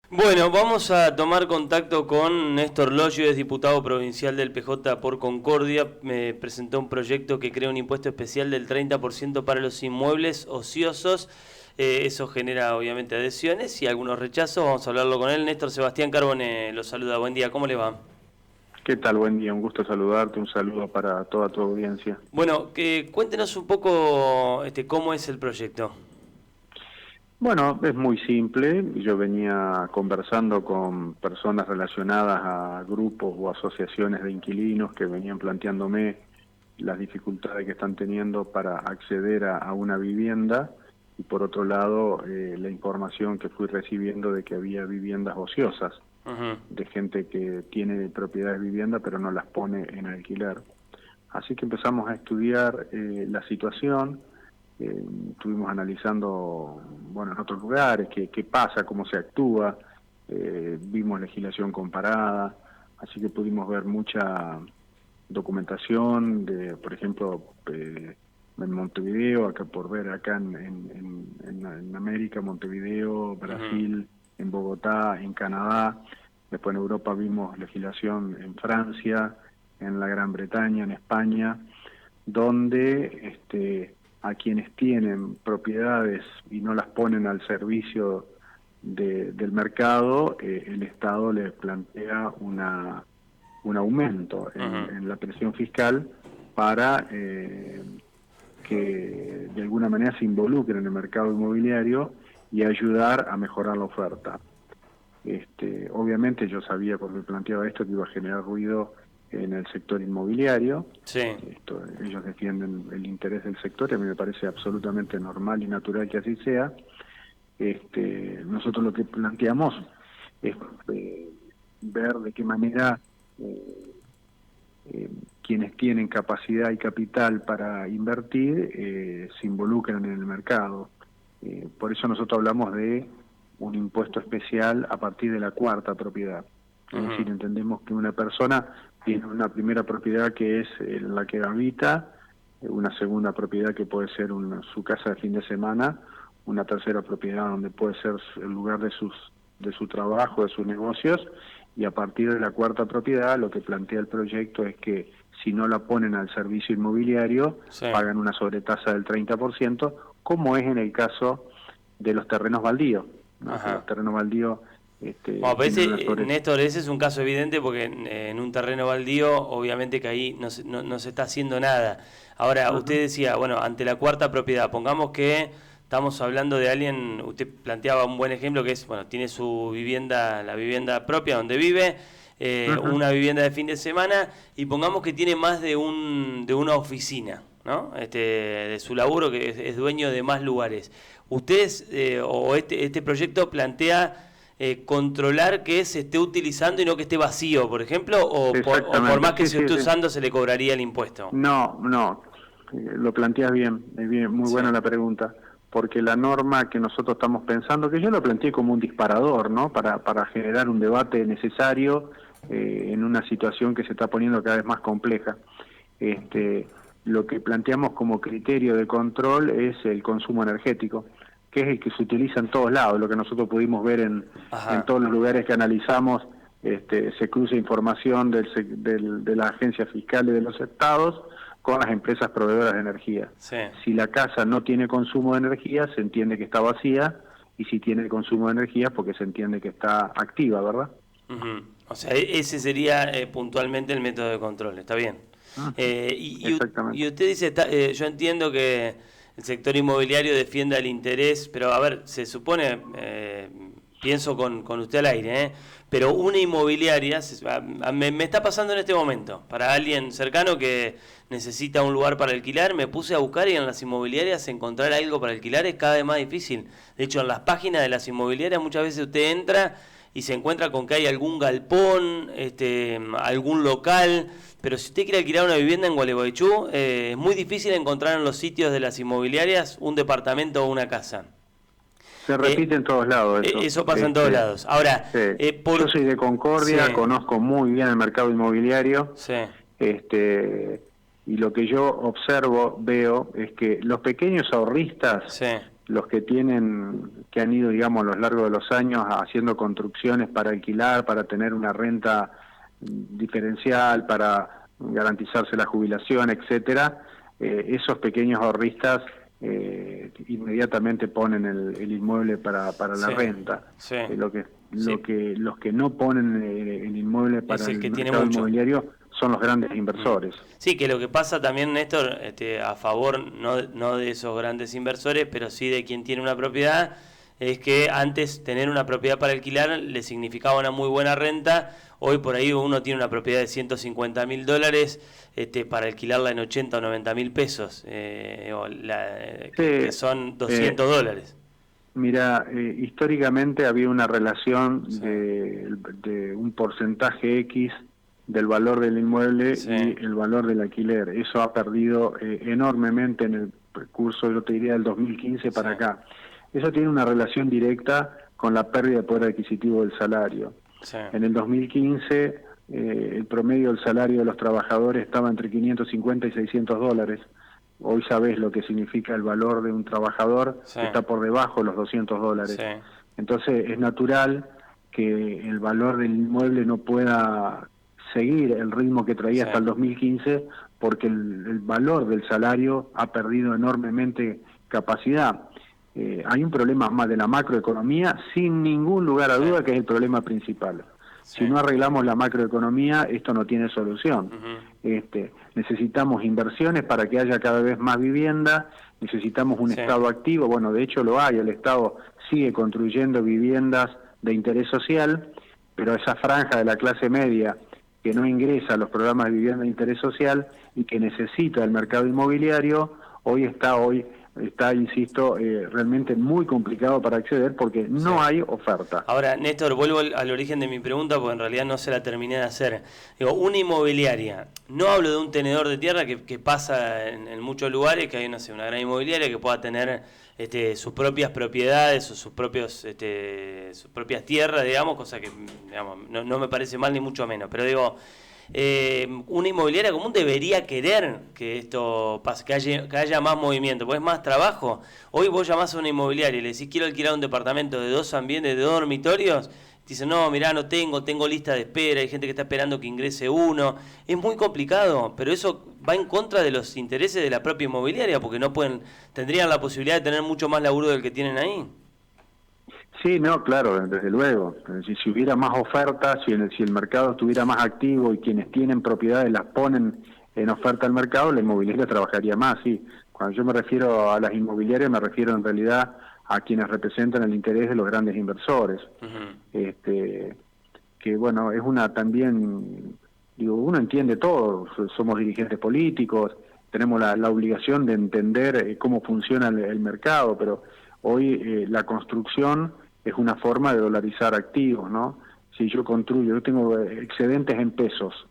Bueno, vamos a tomar contacto con Néstor Loggio, es diputado provincial del PJ por Concordia. Me presentó un proyecto que crea un impuesto especial del 30% para los inmuebles ociosos. Eso genera obviamente adhesiones y algunos rechazos. Vamos a hablarlo con él. Néstor, Sebastián Carbone lo saluda. Buen día, ¿cómo le va? ¿Qué tal? Buen día, un gusto saludarte, un saludo para toda tu audiencia. Bueno, cuéntenos un poco cómo es el proyecto. Bueno, es muy simple. Yo venía conversando con personas relacionadas a grupos o asociaciones de inquilinos que venían planteándome las dificultades que están teniendo para acceder a una vivienda y por otro lado la información que fui recibiendo de que había viviendas ociosas, de gente que tiene propiedades de vivienda pero no las pone en alquiler. Así que empezamos a estudiar la situación. Estuvimos analizando, bueno, en otros lugares, qué pasa, cómo se actúa, vimos legislación comparada, así que pudimos ver mucha documentación de, por ejemplo, en Montevideo, acá por ver acá en América, Montevideo, Brasil, en Bogotá, en Canadá. Después en Europa vimos legislación en Francia, en la Gran Bretaña, en España, donde a quienes tienen propiedades y no las ponen al servicio del mercado, el Estado les plantea un aumento en la presión fiscal para que de alguna manera se involucren en el mercado inmobiliario y ayudar a mejorar la oferta. Obviamente yo sabía cuando me planteaba esto que iba a generar ruido en el sector inmobiliario. Sí. Ellos defienden el interés del sector y a mí me parece absolutamente normal y natural que así sea. Nosotros lo que planteamos es ver de qué manera quienes tienen capacidad y capital para invertir se involucran en el mercado. Por eso nosotros hablamos de un impuesto especial a partir de la cuarta propiedad. Es decir, entendemos que una persona tiene una primera propiedad que es en la que habita, una segunda propiedad que puede ser su casa de fin de semana, una tercera propiedad donde puede ser el lugar de su trabajo, de sus negocios, y a partir de la cuarta propiedad lo que plantea el proyecto es que si no la ponen al servicio inmobiliario, pagan una sobretasa del 30%, como es en el caso de los terrenos baldíos, ¿no? Los terrenos baldíos Néstor, ese es un caso evidente porque en un terreno baldío obviamente que ahí no se está haciendo nada. Ahora, usted decía, bueno, ante la cuarta propiedad, pongamos que estamos hablando de alguien, usted planteaba un buen ejemplo que es, bueno, tiene su vivienda, la vivienda propia donde vive, una vivienda de fin de semana, y pongamos que tiene más de una oficina, ¿no? De su laburo, que es dueño de más lugares. Ustedes, o este proyecto plantea controlar que se esté utilizando y no que esté vacío, por ejemplo, o por más que se esté usando se le cobraría el impuesto. No, lo planteas bien, es bien, muy buena la pregunta, porque la norma que nosotros estamos pensando, que yo lo planteé como un disparador, ¿no? Para generar un debate necesario en una situación que se está poniendo cada vez más compleja. Lo que planteamos como criterio de control es el consumo energético, que es el que se utiliza en todos lados, lo que nosotros pudimos ver en todos los lugares que analizamos. Se cruza información de la agencia fiscal y de los estados con las empresas proveedoras de energía. Si la casa no tiene consumo de energía, se entiende que está vacía, y si tiene consumo de energía, porque se entiende que está activa, ¿verdad? O sea, ese sería puntualmente el método de control, ¿está bien? Exactamente. Y usted dice, yo entiendo que el sector inmobiliario defienda el interés, pero a ver, se supone, pienso con usted al aire, pero una inmobiliaria, me está pasando en este momento, para alguien cercano que necesita un lugar para alquilar, me puse a buscar y en las inmobiliarias encontrar algo para alquilar es cada vez más difícil. De hecho, en las páginas de las inmobiliarias muchas veces usted entra y se encuentra con que hay algún galpón, algún local, pero si usted quiere alquilar una vivienda en Gualeguaychú, es muy difícil encontrar en los sitios de las inmobiliarias un departamento o una casa. Se repite en todos lados eso. Eso pasa en todos lados. Ahora, yo soy de Concordia, conozco muy bien el mercado inmobiliario, y lo que yo observo, veo, es que los pequeños ahorristas los que que han ido, digamos, a lo largo de los años haciendo construcciones para alquilar, para tener una renta diferencial, para garantizarse la jubilación, etcétera, esos pequeños ahorristas inmediatamente ponen el inmueble para la renta. Sí. Los que no ponen el inmueble para el mercado inmobiliario son los grandes inversores. Sí, que lo que pasa también, Néstor, a favor no de esos grandes inversores, pero sí de quien tiene una propiedad, es que antes tener una propiedad para alquilar le significaba una muy buena renta. Hoy por ahí uno tiene una propiedad de $150.000 para alquilarla en 80 o 90 mil pesos, que son $200. Mira, históricamente había una relación de un porcentaje X del valor del inmueble y el valor del alquiler. Eso ha perdido enormemente en el curso, yo te diría, del 2015 para acá. Eso tiene una relación directa con la pérdida de poder adquisitivo del salario. En el 2015 el promedio del salario de los trabajadores estaba entre $550 y $600. Hoy sabés lo que significa el valor de un trabajador, está por debajo de los $200. Entonces es natural que el valor del inmueble no pueda seguir el ritmo que traía hasta el 2015, porque el valor del salario ha perdido enormemente capacidad. Hay un problema más de la macroeconomía, sin ningún lugar a duda, que es el problema principal. Si no arreglamos la macroeconomía, esto no tiene solución. Necesitamos inversiones para que haya cada vez más vivienda, necesitamos un Estado activo, bueno, de hecho lo hay, el Estado sigue construyendo viviendas de interés social, pero esa franja de la clase media que no ingresa a los programas de vivienda de interés social y que necesita el mercado inmobiliario, hoy está, insisto, realmente muy complicado para acceder porque no hay oferta. Ahora, Néstor, vuelvo al origen de mi pregunta porque en realidad no se la terminé de hacer. Digo, una inmobiliaria, no hablo de un tenedor de tierra que pasa en muchos lugares, que hay, no sé, una gran inmobiliaria que pueda tener sus propias propiedades o sus propias tierras, digamos, cosa que digamos, no me parece mal ni mucho menos, pero digo, una inmobiliaria común debería querer que esto pase, que haya más movimiento, porque es más trabajo. Hoy vos llamás a una inmobiliaria y le decís quiero alquilar un departamento de 2 ambientes, de 2 dormitorios, te dicen no, mirá, no tengo lista de espera, hay gente que está esperando que ingrese uno. Es muy complicado, pero eso va en contra de los intereses de la propia inmobiliaria, porque tendrían la posibilidad de tener mucho más laburo del que tienen ahí. Sí, no, claro, desde luego. Si hubiera más ofertas, si el mercado estuviera más activo y quienes tienen propiedades las ponen en oferta al mercado, la inmobiliaria trabajaría más, sí. Cuando yo me refiero a las inmobiliarias, me refiero en realidad a quienes representan el interés de los grandes inversores. Que bueno, es también, digo, uno entiende todo, somos dirigentes políticos, tenemos la obligación de entender cómo funciona el mercado, pero hoy la construcción es una forma de dolarizar activos, ¿no? Si yo construyo, yo tengo excedentes en pesos,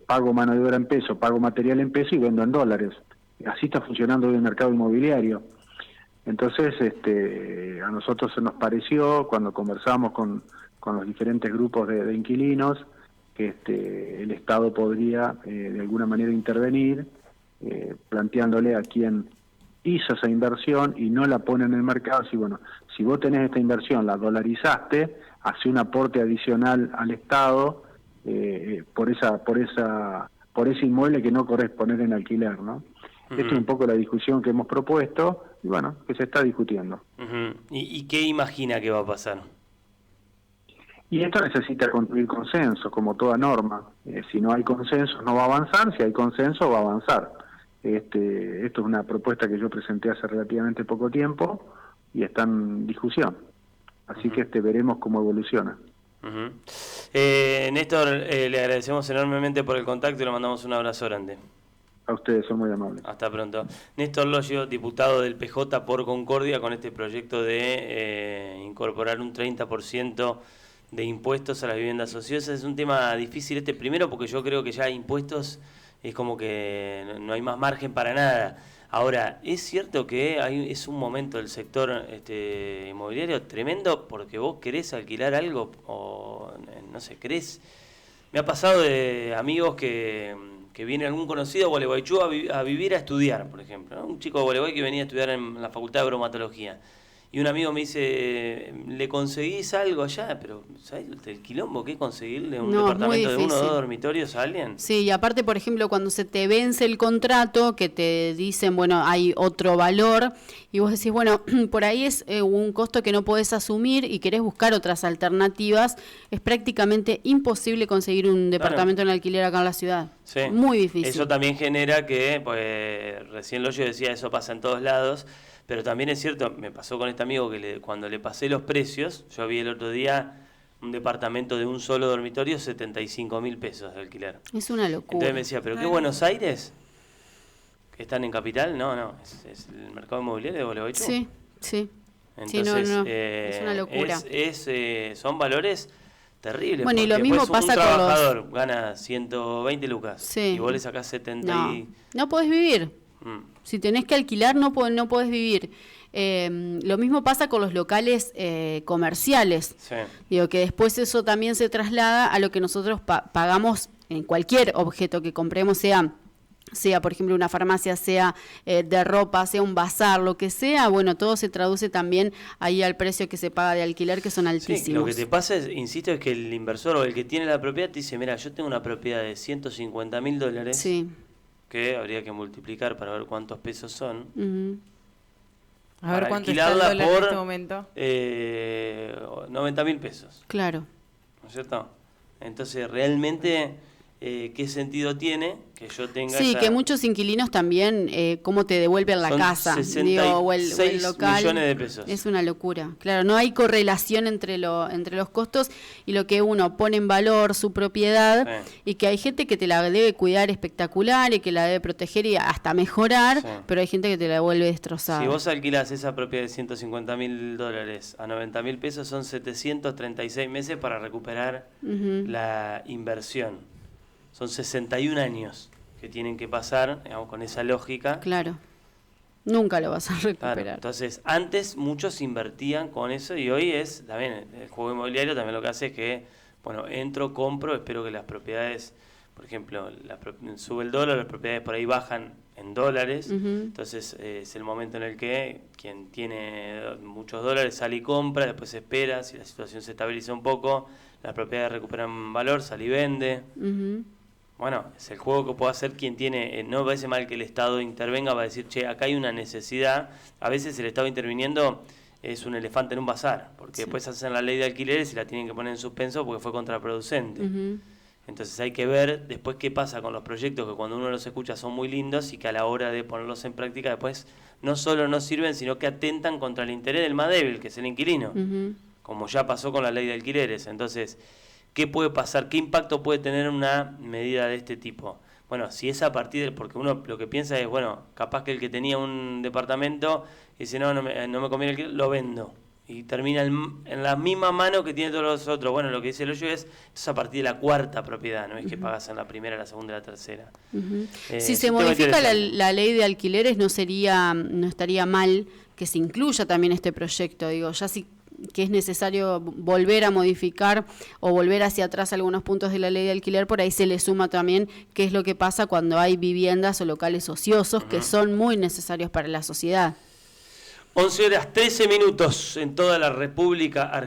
pago mano de obra en pesos, pago material en pesos y vendo en dólares. Así está funcionando hoy el mercado inmobiliario. Entonces, a nosotros se nos pareció, cuando conversamos con los diferentes grupos de inquilinos, que el Estado podría de alguna manera intervenir, planteándole a quien hizo esa inversión y no la pone en el mercado, si vos tenés esta inversión, la dolarizaste, hace un aporte adicional al Estado por ese inmueble que no corresponde en alquiler, ¿no? Esta es un poco la discusión que hemos propuesto y bueno, que se está discutiendo. ¿Y qué imagina que va a pasar? Y esto necesita construir consenso, como toda norma. Si no hay consenso no va a avanzar, si hay consenso va a avanzar. Esto es una propuesta que yo presenté hace relativamente poco tiempo y está en discusión. Así que veremos cómo evoluciona. Néstor, le agradecemos enormemente por el contacto y le mandamos un abrazo grande. A ustedes, son muy amables. Hasta pronto. Néstor Logio, diputado del PJ por Concordia, con este proyecto de incorporar un 30% de impuestos a las viviendas ociosas. Es un tema difícil primero porque yo creo que ya impuestos es como que no hay más margen para nada. Ahora, es cierto que es un momento del sector inmobiliario tremendo porque vos querés alquilar algo o no sé, me ha pasado de amigos que que viene algún conocido a Gualeguaychú a vivir, a estudiar, por ejemplo, ¿no? Un chico de Gualeguay que venía a estudiar en la Facultad de Bromatología. Y un amigo me dice, ¿le conseguís algo allá? Pero, ¿sabes el quilombo que es conseguirle un departamento de 1 o 2 dormitorios a alguien? Sí, y aparte, por ejemplo, cuando se te vence el contrato, que te dicen, bueno, hay otro valor, y vos decís, bueno, por ahí es un costo que no podés asumir y querés buscar otras alternativas, es prácticamente imposible conseguir un departamento en alquiler acá en la ciudad. Sí. Muy difícil. Eso también genera que, pues, recién yo decía, eso pasa en todos lados. Pero también es cierto, me pasó con este amigo que cuando le pasé los precios, yo vi el otro día un departamento de un solo dormitorio, 75.000 pesos de alquiler. Es una locura. Entonces me decía, ¿pero qué Buenos Aires? ¿Están en capital? No, es el mercado inmobiliario de Gualeguaychú. Sí. Entonces, es una locura. Son valores terribles. Bueno, y lo mismo pasa con un trabajador gana 120 lucas y vos le sacás 70 No podés vivir. Si tenés que alquilar, no podés vivir. Lo mismo pasa con los locales comerciales. Sí. Digo, que después eso también se traslada a lo que nosotros pagamos en cualquier objeto que compremos, sea por ejemplo una farmacia, sea de ropa, sea un bazar, lo que sea, bueno, todo se traduce también ahí al precio que se paga de alquiler, que son altísimos. Sí, lo que te pasa es, insisto, es que el inversor o el que tiene la propiedad te dice, mira, yo tengo una propiedad de $150.000. Sí. Que habría que multiplicar para ver cuántos pesos son. A ver cuánto está el dólar en este momento. 90.000 pesos. Claro. ¿No es cierto? Entonces, realmente, ¿qué sentido tiene que yo tenga que muchos inquilinos también, cómo te devuelven la casa, o el local. Millones de pesos. Es una locura. Claro, no hay correlación entre los costos y lo que uno pone en valor, su propiedad, y que hay gente que te la debe cuidar espectacular y que la debe proteger y hasta mejorar, pero hay gente que te la vuelve destrozada. Si vos alquilás esa propiedad de $150.000 a 90.000 pesos, son 736 meses para recuperar la inversión. Son 61 años que tienen que pasar, digamos, con esa lógica. Claro. Nunca lo vas a recuperar. Claro. Entonces, antes muchos invertían con eso y hoy es, también, el juego inmobiliario también lo que hace es que, bueno, entro, compro, espero que las propiedades, por ejemplo, sube el dólar, las propiedades por ahí bajan en dólares, entonces es el momento en el que quien tiene muchos dólares sale y compra, después espera, si la situación se estabiliza un poco, las propiedades recuperan valor, sale y vende. Bueno, es el juego que puede hacer quien tiene, no me parece mal que el Estado intervenga para decir, che, acá hay una necesidad. A veces el Estado interviniendo es un elefante en un bazar, porque después hacen la ley de alquileres y la tienen que poner en suspenso porque fue contraproducente. Entonces hay que ver después qué pasa con los proyectos que cuando uno los escucha son muy lindos y que a la hora de ponerlos en práctica después no solo no sirven, sino que atentan contra el interés del más débil, que es el inquilino, como ya pasó con la ley de alquileres. Entonces, ¿qué puede pasar? ¿Qué impacto puede tener una medida de este tipo? Bueno, si es a partir del... Porque uno lo que piensa es, bueno, capaz que el que tenía un departamento dice, no me conviene alquiler, lo vendo. Y termina en la misma mano que tiene todos los otros. Bueno, lo que dice el hoyo es, esto es a partir de la cuarta propiedad, no es que pagas en la primera, la segunda, la tercera. Si se modifica la ley de alquileres, no estaría mal que se incluya también este proyecto. Digo, ya si que es necesario volver a modificar o volver hacia atrás algunos puntos de la ley de alquiler, por ahí se le suma también qué es lo que pasa cuando hay viviendas o locales ociosos que son muy necesarios para la sociedad. 11:13 en toda la República Argentina.